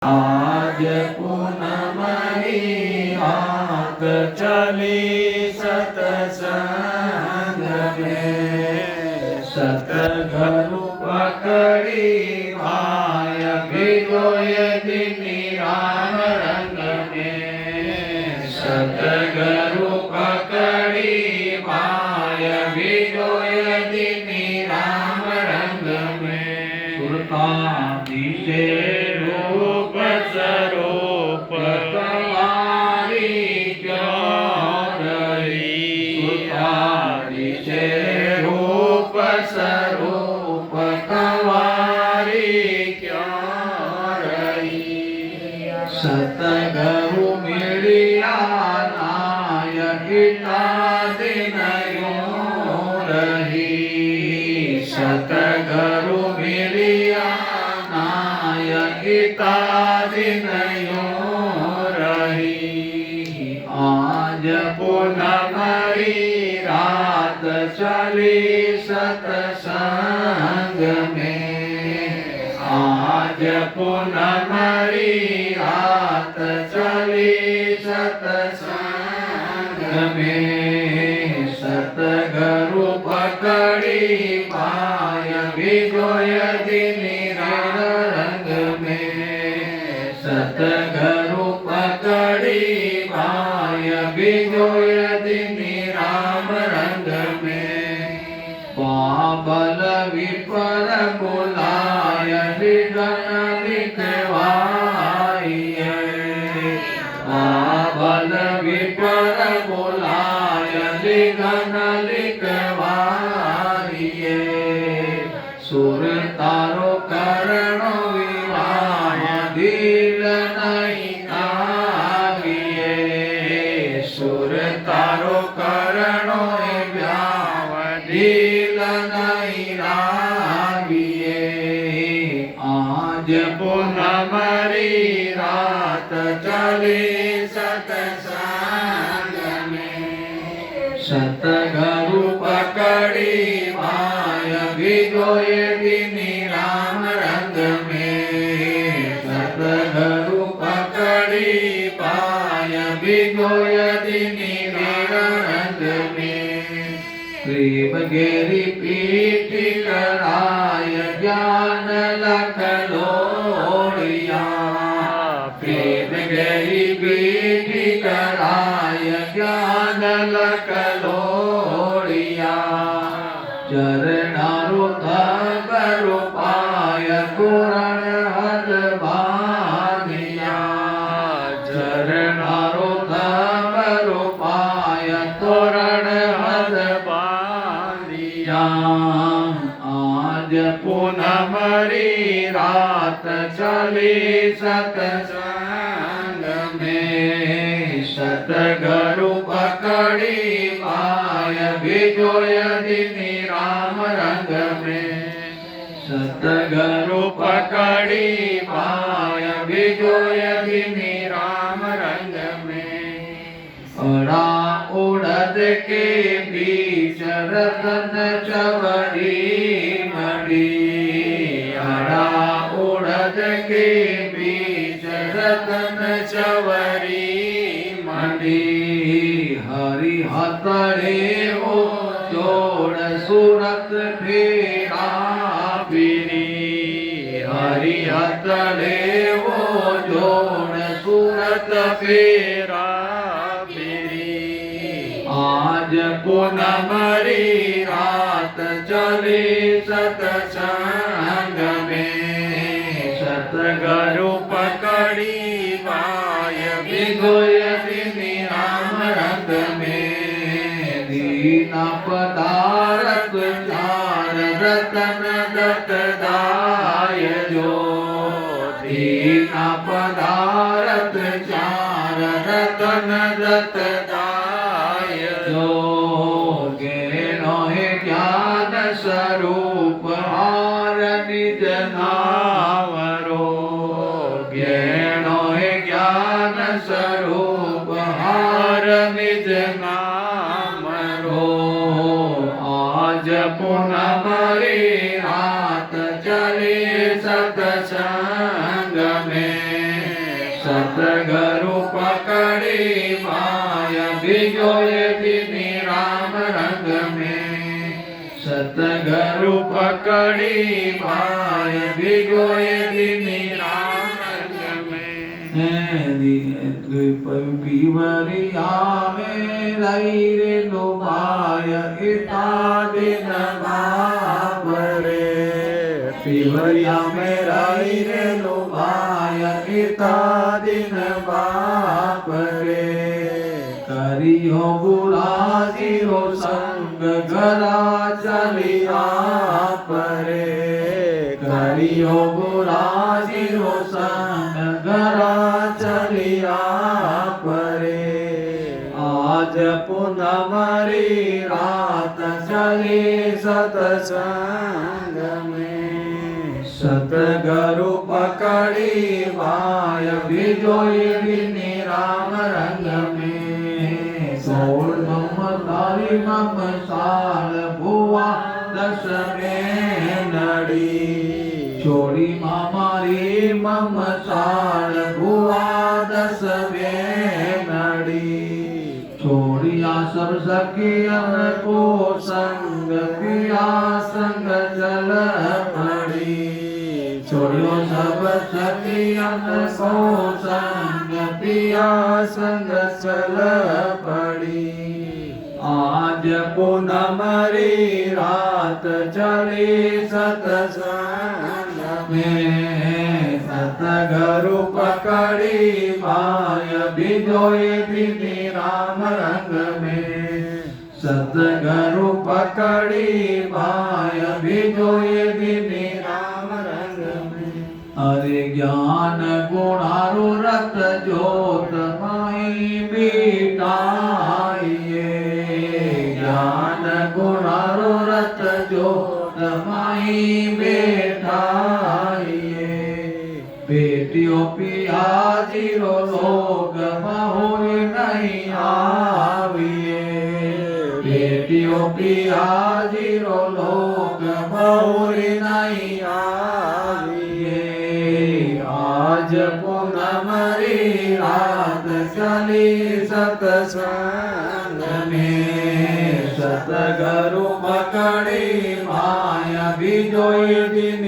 आज पूनमनी रात चली सतसंग में, सतगुरु पकड़ी भाय भिगोय दिनी राम रंग में। सतगुरु पकड़ी भाय भिगोय दिनी राम रंग में। सुरतादी से रूप स्वरूप तुम्हारी क्यों रही। सुरतादी से रूप स्वरूप तुम्हारी क्यों रही। सतगुरु मिलिया नायकिता दिन यूं रही। सतगुरु मिलिया नायकिता दिन यूं रही। आज पूनमरी रात चली सतसंग में। आज पूनमरी रात चली सतसंग में। सतगुरु पकड़ी पाय भिगोय दिनी राम रंग में। सतगुरु पकड़ी पाय भिगोय दिनी राम रंग में। बाबल विपर बुलाय निगन लिखवाइए। बाबल विपर बुलाय निगन लिखवाइए। सुर तारो करणो विवाह दिल नहीं आविए। सुर तारो करणो विवाह दिल नहीं आविए। आज पूनमरी रात चली सतसंग में। सतगुरु पकड़ी भाय भिगोय दिनी राम रंग में। सतगुरु पकड़ी पाय भिगोय दिनी राम रंग में। प्रेम गेरी पीठ कराय ज्ञान लख लोड़िया। प्रेम गेरी पीठ कराय ज्ञान लख लोड़िया। चरणारो खबरु पाय कुरण हद बांधिया। चरणारो खबरु पाय कुरण हद बांधिया। आज पूनमरी रात चली सतसंग में। सतगुरु पकड़ी पाय भिगोय दिनी राम रंग में। सतगुरु पकड़ी पाय भिगोय दिनी राम रंग में। अड़ा उड़द के बीच रतन चवरी मड़ी। अड़ा उड़द के बीच रतन चवरी मड़ी। हरि हतड़े ओ जोड़ सूरत फेरा पीरी। हरि हतड़े ओ जोड़ सूरत फेरा पीरी। आज पूनमरी रात चली सतसंग में। सतगुरु पकड़ी पाय भिगोय दिनी राम रंग में। दीन पदारथ चार रतन दत्तदाय जो। दीन पदारथ चार रतन दत्तदाय जो। ज्ञानो है ज्ञान स्वरूप हार निज नावरो। ज्ञानो है ज्ञान स्वरूप हार निज नामरो। आज पूनमरी रात चली सतसंग में। સતગરુ પકડી માય બીજો એ દીની રામ રંગ में સતગરુ પકડી માય બીજો એ દીની રામ રંગ में પીવરિયા में લઈ રે લોભાય ઇતા દિન બાપ રે પીવરિયા में લઈ રે લોભાય ઇતા દિન બાપ રે કરિયો બુરાજીરો સંગ ઘરા ચલિયા પરે કરિયો બુરાજીરો સંગ ઘરા ચલિયા પરે આજ પૂનમરી રાત ચલી સતસંગ में સતગરુ પકડી માય બીજોય દીની રામ રંગ में સોળ તારી મમ સાળ ભુવા દસ નડી છોડી મારી મમ સાળ ભુવા દસ નડી છોડિયા સબ સખિયન કો સંગ પિયા સંગ ચલ પડી છોડ્યો સબ સખિયન કો સંગ પિયા સંગ ચલ પડી આજ પૂનમરી રાત ચલી સતસંગ में સતગરુ પકડી માય બીજોય દીની રામ રંગ में સતગરુ પકડી માય બીજોય દીની રામ રંગ में અરે જ્ઞાન ગુણારુ રત જોત માઈ બીટાઈએ જ્ઞાન ગુણારુ રત જોત માઈ બેઠાઈએ બેટીઓ પિયાજીરો લોગ મહોર નહીં આવીએ બેટીઓ પિયાજીરો લોગ મહોર નહીં આવીએ આજ પૂનમરી રાત ચલી સતસંગ में સતગરુ પકડી માય બીજોય દીની